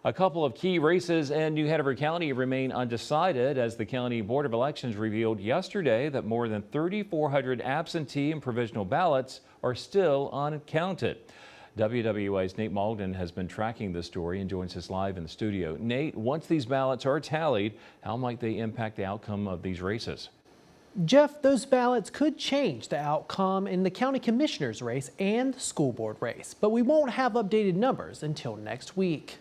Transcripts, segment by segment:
A couple of key races in New Hanover County remain undecided as the County Board of Elections revealed yesterday that more than 3,400 absentee and provisional ballots are still uncounted. WWA's Nate Malden has been tracking this story and joins us live in the studio. Nate, once these ballots are tallied, how might they impact the outcome of these races? Jeff, those ballots could change the outcome in the county commissioner's race and the school board race, but we won't have updated numbers until next week.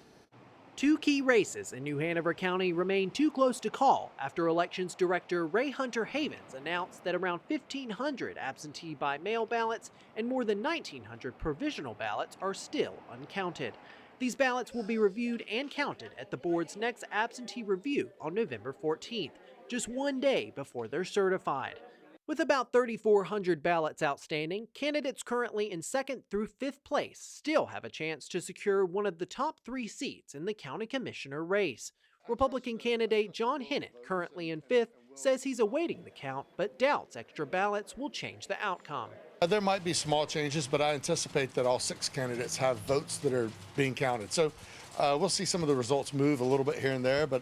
Two key races in New Hanover County remain too close to call after Elections Director Ray Hunter Havens announced that around 1,500 absentee by mail ballots and more than 1,900 provisional ballots are still uncounted. These ballots will be reviewed and counted at the board's next absentee review on November 14th, just one day before they're certified. With about 3,400 ballots outstanding, candidates currently in 2nd through 5th place still have a chance to secure one of the top 3 seats in the county commissioner race. Republican candidate John Hennett, currently in 5th, says he's awaiting the count but doubts extra ballots will change the outcome. There might be small changes, but I anticipate that all 6 candidates have votes that are being counted. So we'll see some of the results move a little bit here and there, but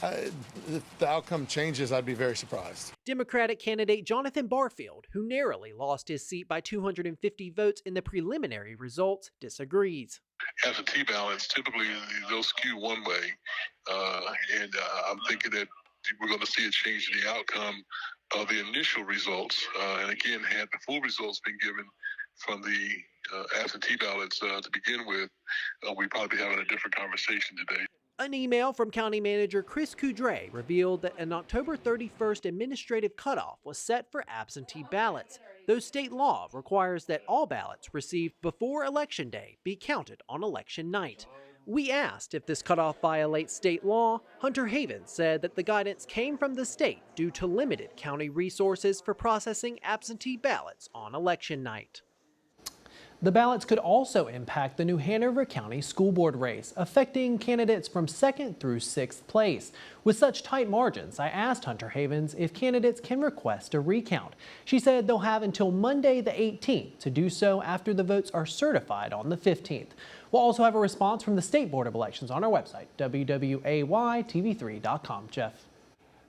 if the outcome changes, I'd be very surprised. Democratic candidate Jonathan Barfield, who narrowly lost his seat by 250 votes in the preliminary results, disagrees. Absentee ballots, typically they'll skew one way, and I'm thinking that we're going to see a change in the outcome of the initial results. And again, had the full results been given from the absentee ballots to begin with, we'd probably be having a different conversation today. An email from County Manager Chris Coudray revealed that an October 31st administrative cutoff was set for absentee ballots, though state law requires that all ballots received before Election Day be counted on election night. We asked if this cutoff violates state law. Hunter Havens said that the guidance came from the state due to limited county resources for processing absentee ballots on election night. The ballots could also impact the New Hanover County School Board race, affecting candidates from 2nd through 6th place. With such tight margins, I asked Hunter Havens if candidates can request a recount. She said they'll have until Monday the 18th to do so after the votes are certified on the 15th. We'll also have a response from the State Board of Elections on our website, wwaytv3.com. Jeff.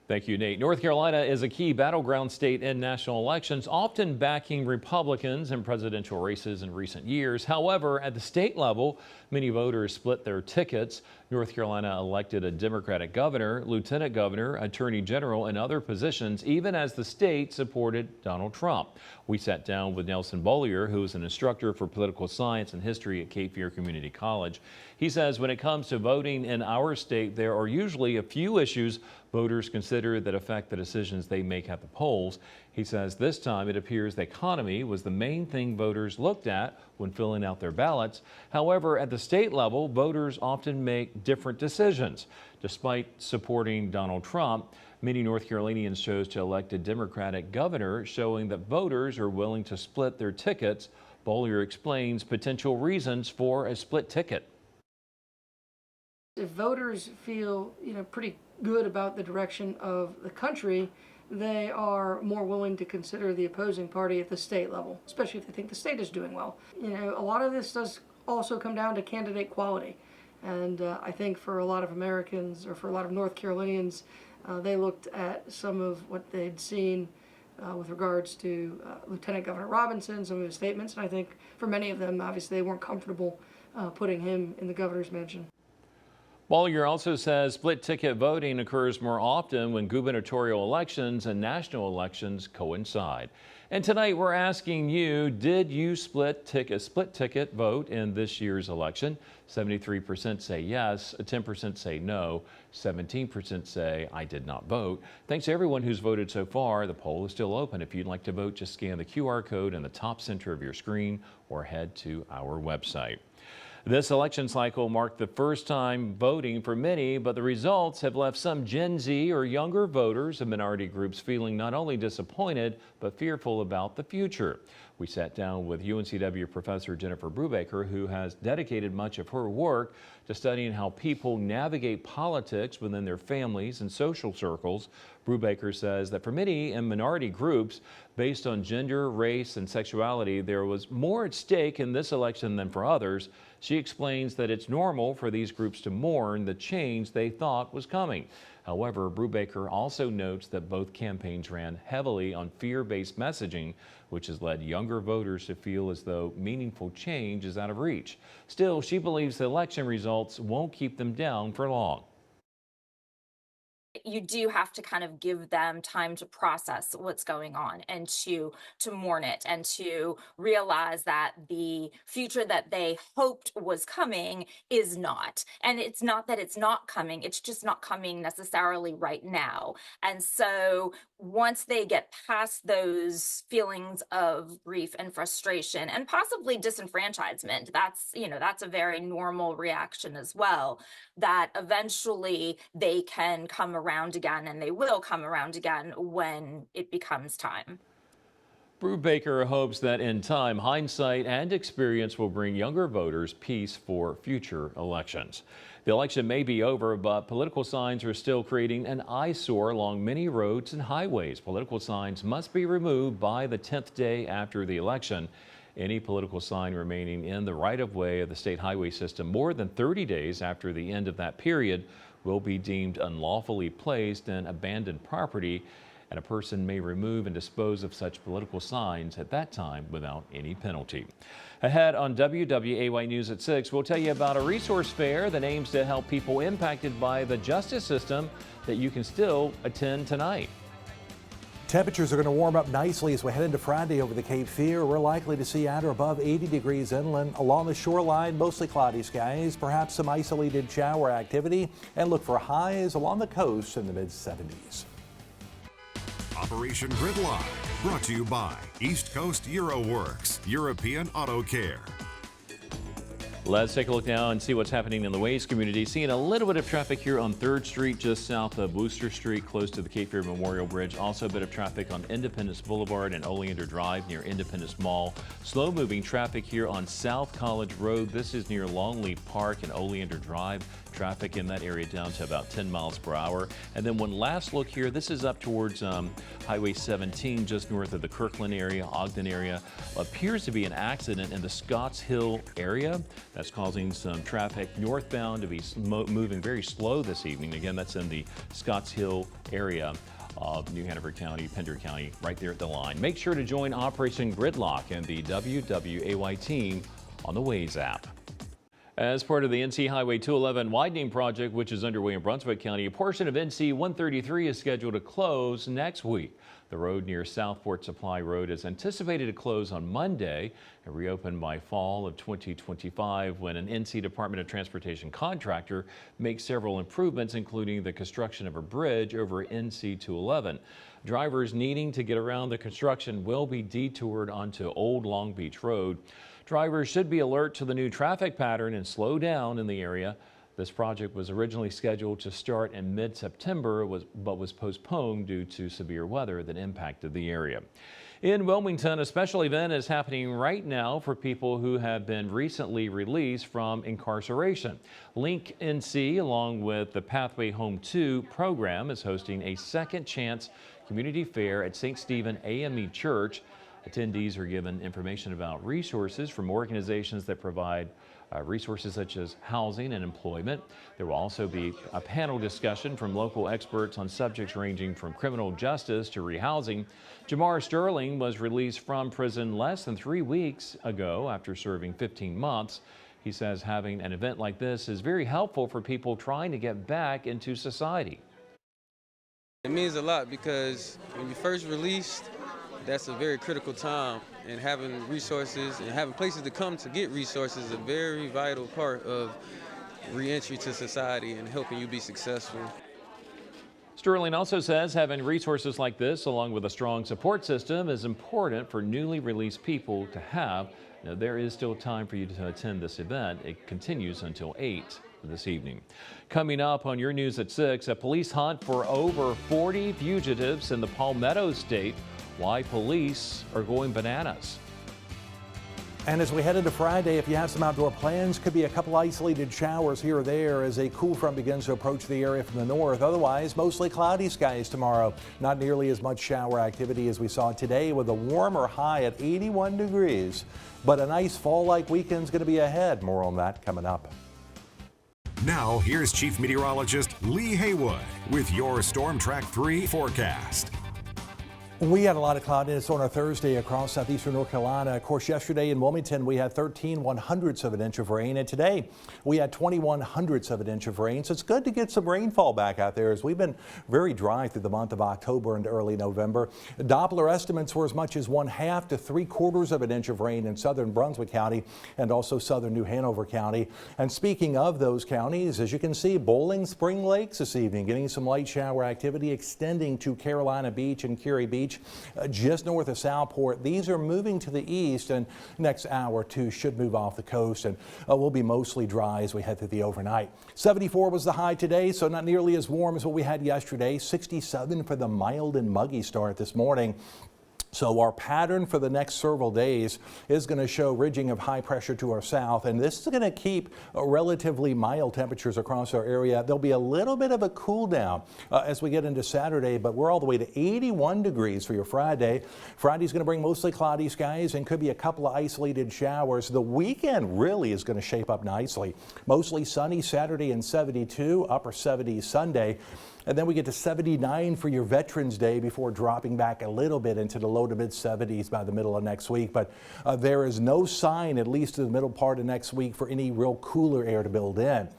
Thank you, Nate. North Carolina is a key battleground state in national elections, often backing Republicans in presidential races in recent years. However, at the state level, many voters split their tickets. North Carolina elected a Democratic governor, lieutenant governor, attorney general, and other positions, even as the state supported Donald Trump. We sat down with Nelson Bollier, who is an instructor for political science and history at Cape Fear Community College. He says when it comes to voting in our state, there are usually a few issues voters consider that affect the decisions they make at the polls. He says this time it appears the economy was the main thing voters looked at when filling out their ballots. However, at the state level, voters often make different decisions. Despite supporting Donald Trump, many North Carolinians chose to elect a Democratic governor, showing that voters are willing to split their tickets. Bollier explains potential reasons for a split ticket. If voters feel, pretty good about the direction of the country, they are more willing to consider the opposing party at the state level, especially if they think the state is doing well. A lot of this does also come down to candidate quality. And I think for a lot of Americans, or for a lot of North Carolinians, they looked at some of what they'd seen with regards to Lieutenant Governor Robinson, some of his statements, and I think for many of them, obviously, they weren't comfortable putting him in the governor's mansion. Bollier also says split ticket voting occurs more often when gubernatorial elections and national elections coincide. And tonight we're asking you, did you split ticket vote in this year's election? 73% say yes, 10% say no, 17% say I did not vote. Thanks to everyone who's voted so far. The poll is still open. If you'd like to vote, just scan the QR code in the top center of your screen or head to our website. This election cycle marked the first time voting for many, but the results have left some Gen Z or younger voters and minority groups feeling not only disappointed, but fearful about the future. We sat down with UNCW professor Jennifer Brubaker, who has dedicated much of her work to studying how people navigate politics within their families and social circles. Brubaker says that for many in minority groups, based on gender, race, and sexuality, there was more at stake in this election than for others. She explains that it's normal for these groups to mourn the change they thought was coming. However, Brubaker also notes that both campaigns ran heavily on fear-based messaging, which has led younger voters to feel as though meaningful change is out of reach. Still, she believes the election results won't keep them down for long. You do have to kind of give them time to process what's going on and to mourn it and to realize that the future that they hoped was coming is not. And it's not that it's not coming, it's just not coming necessarily right now. And so once they get past those feelings of grief and frustration and possibly disenfranchisement, that's a very normal reaction as well, that eventually they can come around again, and they will come around again when it becomes time. Brubaker hopes that in time, hindsight and experience will bring younger voters peace for future elections. The election may be over, but political signs are still creating an eyesore along many roads and highways. Political signs must be removed by the 10th day after the election. Any political sign remaining in the right-of-way of the state highway system more than 30 days after the end of that period will be deemed unlawfully placed in abandoned property, and a person may remove and dispose of such political signs at that time without any penalty. Ahead on WWAY News at 6, we'll tell you about a resource fair that aims to help people impacted by the justice system that you can still attend tonight. Temperatures are going to warm up nicely as we head into Friday over the Cape Fear. We're likely to see at or above 80 degrees inland. Along the shoreline, mostly cloudy skies, perhaps some isolated shower activity, and look for highs along the coast in the mid-70s. Operation Gridlock, brought to you by East Coast EuroWorks, European Auto Care. Let's take a look now and see what's happening in the Waze community. Seeing a little bit of traffic here on 3rd Street, just south of Wooster Street, close to the Cape Fear Memorial Bridge. Also a bit of traffic on Independence Boulevard and Oleander Drive near Independence Mall. Slow moving traffic here on South College Road. This is near Longleaf Park and Oleander Drive. Traffic in that area down to about 10 miles per hour. And then one last look here. This is up towards Highway 17, just north of the Kirkland area, Ogden area. Appears to be an accident in the Scotts Hill area. That's causing some traffic northbound to be moving very slow this evening. Again, that's in the Scotts Hill area of New Hanover County, Pender County, right there at the line. Make sure to join Operation Gridlock and the WWAY team on the Waze app. As part of the NC Highway 211 widening project, which is underway in Brunswick County, a portion of NC 133 is scheduled to close next week. The road near Southport Supply Road is anticipated to close on Monday and reopen by fall of 2025 when an NC Department of Transportation contractor makes several improvements, including the construction of a bridge over NC 211. Drivers needing to get around the construction will be detoured onto Old Long Beach Road. Drivers should be alert to the new traffic pattern and slow down in the area. This project was originally scheduled to start in mid-September, but was postponed due to severe weather that impacted the area. In Wilmington, a special event is happening right now for people who have been recently released from incarceration. Link NC, along with the Pathway Home 2 program, is hosting a Second Chance community fair at St. Stephen AME Church. Attendees are given information about resources from organizations that provide resources such as housing and employment. There will also be a panel discussion from local experts on subjects ranging from criminal justice to rehousing. Jamar Sterling was released from prison less than 3 weeks ago after serving 15 months. He says having an event like this is very helpful for people trying to get back into society. It means a lot because when you first released, that's a very critical time, and having resources and having places to come to get resources is a very vital part of re-entry to society and helping you be successful. Sterling also says having resources like this, along with a strong support system, is important for newly released people to have. Now, there is still time for you to attend this event. It continues until 8 this evening. Coming up on your news at 6, a police hunt for over 40 fugitives in the Palmetto State. Why police are going bananas. And as we head into Friday, if you have some outdoor plans, could be a couple isolated showers here or there as a cool front begins to approach the area from the north. Otherwise, mostly cloudy skies tomorrow. Not nearly as much shower activity as we saw today, with a warmer high at 81 degrees. But a nice fall-like weekend's going to be ahead. More on that coming up. Now, here's Chief Meteorologist Lee Haywood with your Storm Track 3 forecast. We had a lot of cloudiness on our Thursday across southeastern North Carolina. Of course, yesterday in Wilmington, we had 13/100ths of an inch of rain, and today we had 21/100ths of an inch of rain. So it's good to get some rainfall back out there, as we've been very dry through the month of October and early November. Doppler estimates were as much as 1/2 to 3/4 of an inch of rain in southern Brunswick County and also southern New Hanover County. And speaking of those counties, as you can see, Bowling Spring Lakes this evening getting some light shower activity extending to Carolina Beach and Curie Beach. Just north of Southport. These are moving to the east, and next hour or two should move off the coast, and will be mostly dry as we head through the overnight. 74 was the high today, so not nearly as warm as what we had yesterday. 67 for the mild and muggy start this morning. So our pattern for the next several days is going to show ridging of high pressure to our south, and this is going to keep relatively mild temperatures across our area. There'll be a little bit of a cool down as we get into Saturday, but we're all the way to 81 degrees for your Friday. Friday's going to bring mostly cloudy skies and could be a couple of isolated showers. The weekend really is going to shape up nicely. Mostly sunny Saturday and 72, upper 70s Sunday. And then we get to 79 for your Veterans Day before dropping back a little bit into the low to mid 70s by the middle of next week. But there is no sign, at least in the middle part of next week, for any real cooler air to build in.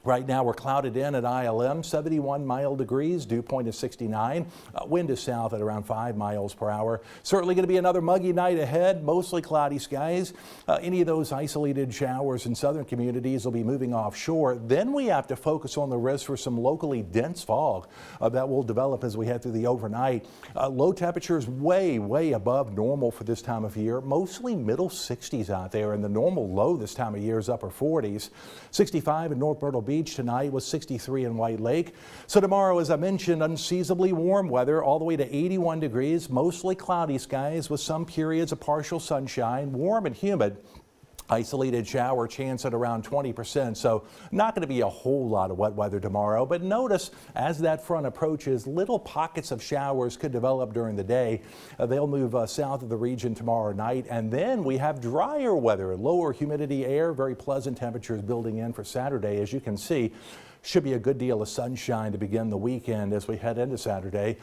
Right now we're clouded in at ILM, 71 mild degrees, dew point is 69. Wind is south at around 5 miles per hour. Certainly going to be another muggy night ahead, mostly cloudy skies. Any of those isolated showers in southern communities will be moving offshore. Then we have to focus on the risk for some locally dense fog that will develop as we head through the overnight. Low temperatures way above normal for this time of year, mostly middle 60s out there, and the normal low this time of year is upper 40s. 65 in North Myrtle Beach tonight, was 63 in White Lake. So tomorrow, as I mentioned, unseasonably warm weather all the way to 81 degrees, mostly cloudy skies with some periods of partial sunshine, warm and humid. Isolated shower chance at around 20%, so not going to be a whole lot of wet weather tomorrow. But notice as that front approaches, little pockets of showers could develop during the day. They'll move south of the region tomorrow night, and then we have drier weather, lower humidity air, very pleasant temperatures building in for Saturday. As you can see, should be a good deal of sunshine to begin the weekend as we head into Saturday.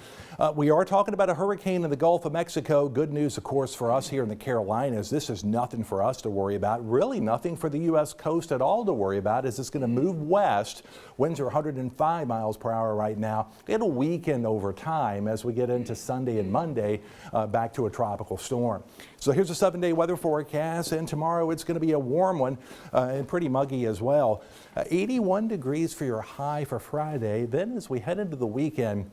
We are talking about a hurricane in the Gulf of Mexico. Good news, of course, for us here in the Carolinas. This is nothing for us to worry about. Really nothing for the U.S. coast at all to worry about, as it's going to move west. Winds are 105 miles per hour right now. It'll weaken over time as we get into Sunday and Monday, back to a tropical storm. So here's a 7-day weather forecast, and tomorrow it's going to be a warm one and pretty muggy as well. 81 degrees for your high for Friday. Then as we head into the weekend,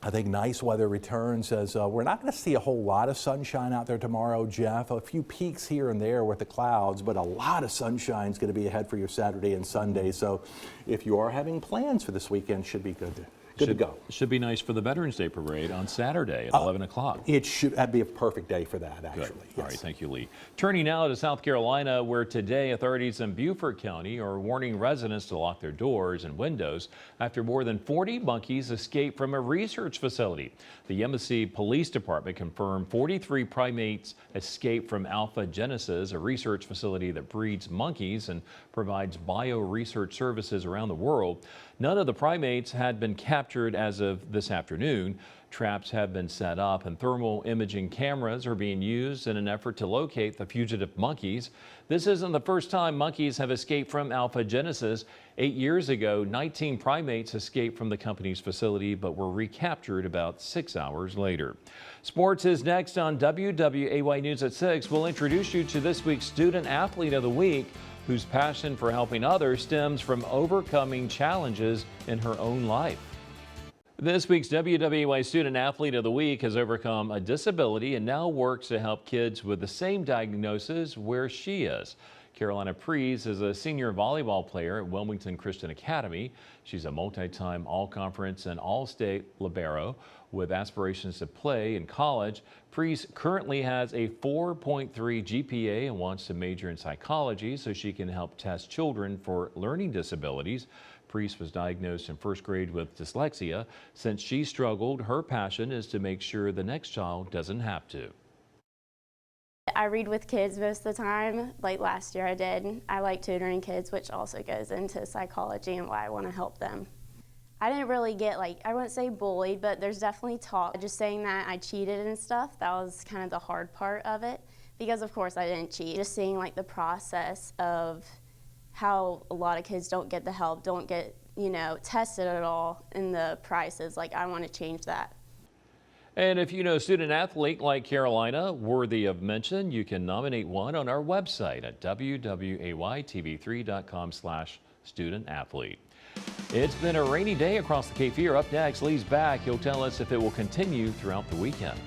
I think nice weather returns, as we're not going to see a whole lot of sunshine out there tomorrow, Jeff. A few peaks here and there with the clouds, but a lot of sunshine is going to be ahead for your Saturday and Sunday. So if you are having plans for this weekend, should be good to go. Should be nice for the Veterans Day parade on Saturday at 11 o'clock. That'd be a perfect day for that, actually. Good. Yes. All right, thank you, Lee. Turning now to South Carolina, where today authorities in Beaufort County are warning residents to lock their doors and windows after more than 40 monkeys escaped from a research facility. The Embassy Police Department confirmed 43 primates escaped from Alpha Genesis, a research facility that breeds monkeys and provides bio-research services around the world. None of the primates had been captured as of this afternoon. Traps have been set up and thermal imaging cameras are being used in an effort to locate the fugitive monkeys. This isn't the first time monkeys have escaped from Alpha Genesis. 8 years ago, 19 primates escaped from the company's facility but were recaptured about 6 hours later. Sports is next on WWAY News at 6. We'll introduce you to this week's Student Athlete of the Week, whose passion for helping others stems from overcoming challenges in her own life. This week's WWAY Student Athlete of the Week has overcome a disability and now works to help kids with the same diagnosis where she is. Carolina Prees is a senior volleyball player at Wilmington Christian Academy. She's a multi-time all-conference and all-state libero with aspirations to play in college. Prees currently has a 4.3 GPA and wants to major in psychology so she can help test children for learning disabilities. Prees was diagnosed in first grade with dyslexia. Since she struggled, her passion is to make sure the next child doesn't have to. I read with kids most of the time, like last year I did. I like tutoring kids, which also goes into psychology and why I want to help them. I didn't really get, I wouldn't say bullied, but there's definitely talk. Just saying that I cheated and stuff, that was kind of the hard part of it, because of course I didn't cheat. Just seeing the process of how a lot of kids don't get the help, don't get, tested at all in the prices, I want to change that. And if you know a student athlete like Carolina worthy of mention, you can nominate one on our website at wwaytv3.com/student athlete. It's been a rainy day across the Cape Fear. Up next, Lee's back. He'll tell us if it will continue throughout the weekend.